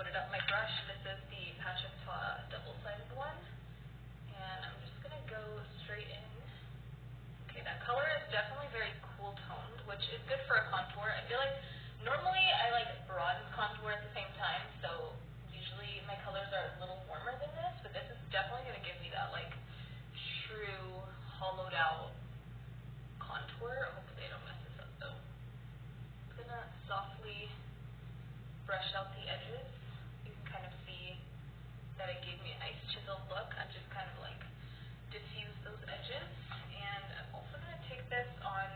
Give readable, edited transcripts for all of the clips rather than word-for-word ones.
loaded up my brush. This is the double-sided one. And I'm just going to go straight in. Okay, that color is definitely very cool toned, which is good for a contour. I feel like normally I like bronze contour at the same time, so usually my colors are a little warmer than this, but this is definitely going to give me that like true hollowed out contour. Hopefully I don't mess this up though. I'm going to softly brush out the edges. You can kind of see that it gave me a nice chiseled look. I'm just kind of like diffuse those edges. And I'm also going to take this on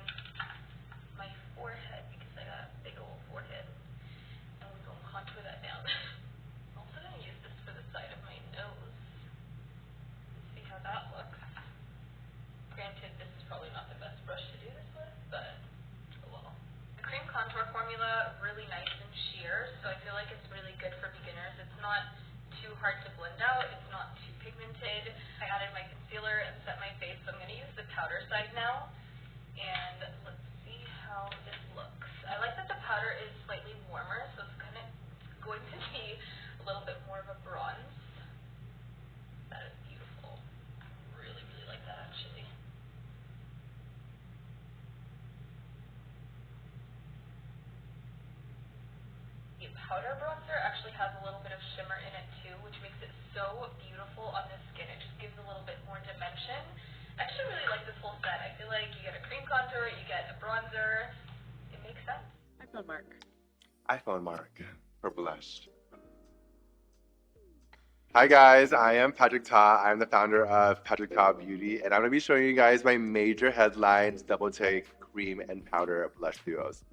my forehead because I got a big old forehead. And we're going to contour that down. I'm also going to use this for the side of my nose. Let's see how that looks. Granted, this is probably not the best brush to do this with, but oh well. The cream contour formula, really nice and sheer, so I feel like it's really good for beginners. It's not too hard to blend out, it's not too pigmented. I added my concealer and set my face, so I'm going to use the powder side now. And let's see how this looks. I like that the powder is slightly warmer, so it's kind of going to be a little bit more of a bronze. That is beautiful. I really, really like that actually. The powder bronzer actually has a little bit of shimmer in it too, which makes it so beautiful on the skin. It just gives a little bit more dimension. I actually really like this whole set. I feel like you get a cream contour, you get a bronzer. It makes sense. iPhone Mark. iPhone Mark for blush. Hi guys, I am Patrick Ta. I'm the founder of Patrick Ta Beauty, and I'm going to be showing you guys my major headlines double take cream and powder blush duos.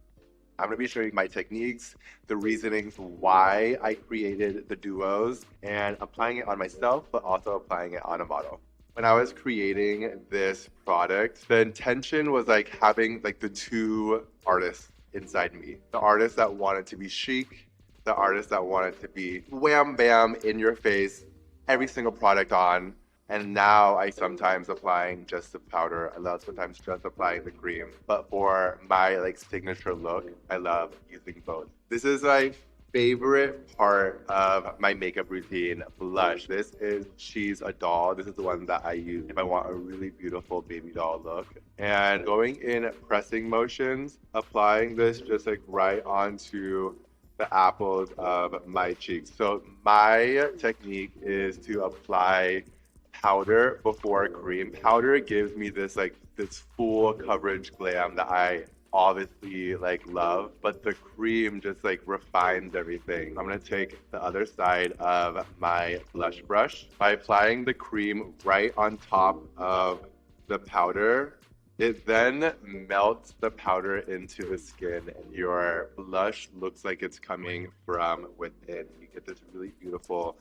I'm going to be showing my techniques, the reasonings why I created the duos, and applying it on myself, but also applying it on a model. When I was creating this product, the intention was like having like the two artists inside me. The artist that wanted to be chic, the artist that wanted to be wham bam in your face, every single product on. And now I sometimes applying just the powder. I love sometimes just applying the cream. But for my like signature look, I love using both. This is my favorite part of my makeup routine, blush. This is She's a Doll. This is the one that I use if I want a really beautiful baby doll look. And going in pressing motions, applying this just like right onto the apples of my cheeks. So my technique is to apply powder before cream. Powder gives me this like this full coverage glam that I obviously like love, but the cream just like refines everything. I'm gonna take the other side of my blush brush. By applying the cream right on top of the powder, it then melts the powder into the skin and your blush looks like it's coming from within. You get this really beautiful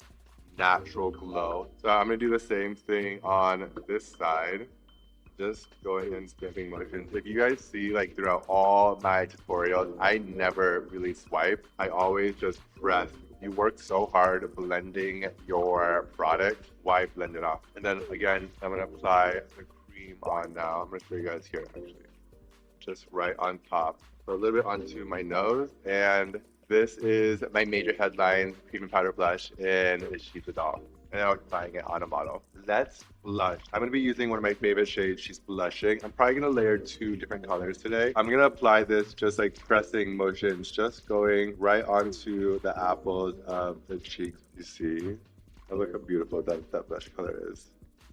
natural glow. So I'm gonna do the same thing on this side. Just going in stamping motions. If you guys see like throughout all my tutorials, I never really swipe. I always just press. You work so hard blending your product. Why blend it off? And then again, I'm gonna apply the cream on now. I'm gonna show you guys here actually. Just right on top. So a little bit onto my nose, and this is my major headline cream and powder blush in She's a Doll. And now I'm applying it on a model. Let's blush. I'm going to be using one of my favorite shades. She's blushing. I'm probably going to layer 2 different colors today. I'm going to apply this just like pressing motions, just going right onto the apples of the cheeks. You see? Oh, look how beautiful that blush color is.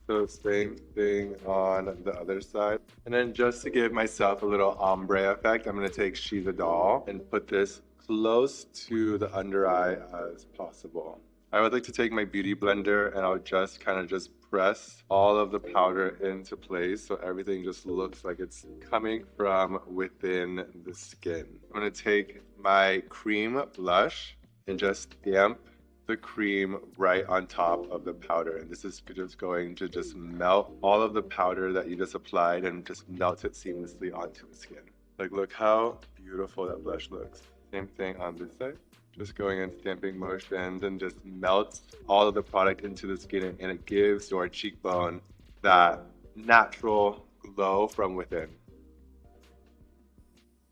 So same thing on the other side. And then just to give myself a little ombre effect, I'm going to take She's a Doll and put this close to the under eye as possible. I would like to take my beauty blender and I'll just kind of just press all of the powder into place so everything just looks like it's coming from within the skin. I'm going to take my cream blush and just damp the cream right on top of the powder, and this is just going to just melt all of the powder that you just applied and just melt it seamlessly onto the skin. Like, look how beautiful that blush looks. Same thing on this side. Just going in stamping motions and just melts all of the product into the skin, and it gives your cheekbone that natural glow from within.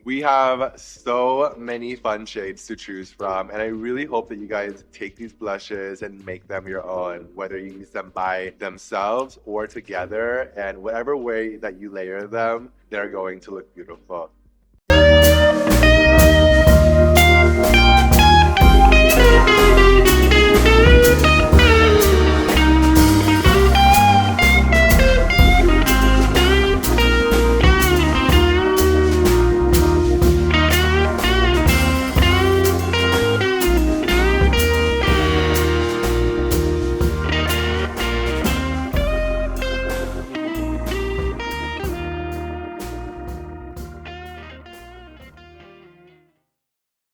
We have so many fun shades to choose from, and I really hope that you guys take these blushes and make them your own, whether you use them by themselves or together, and whatever way that you layer them, they're going to look beautiful.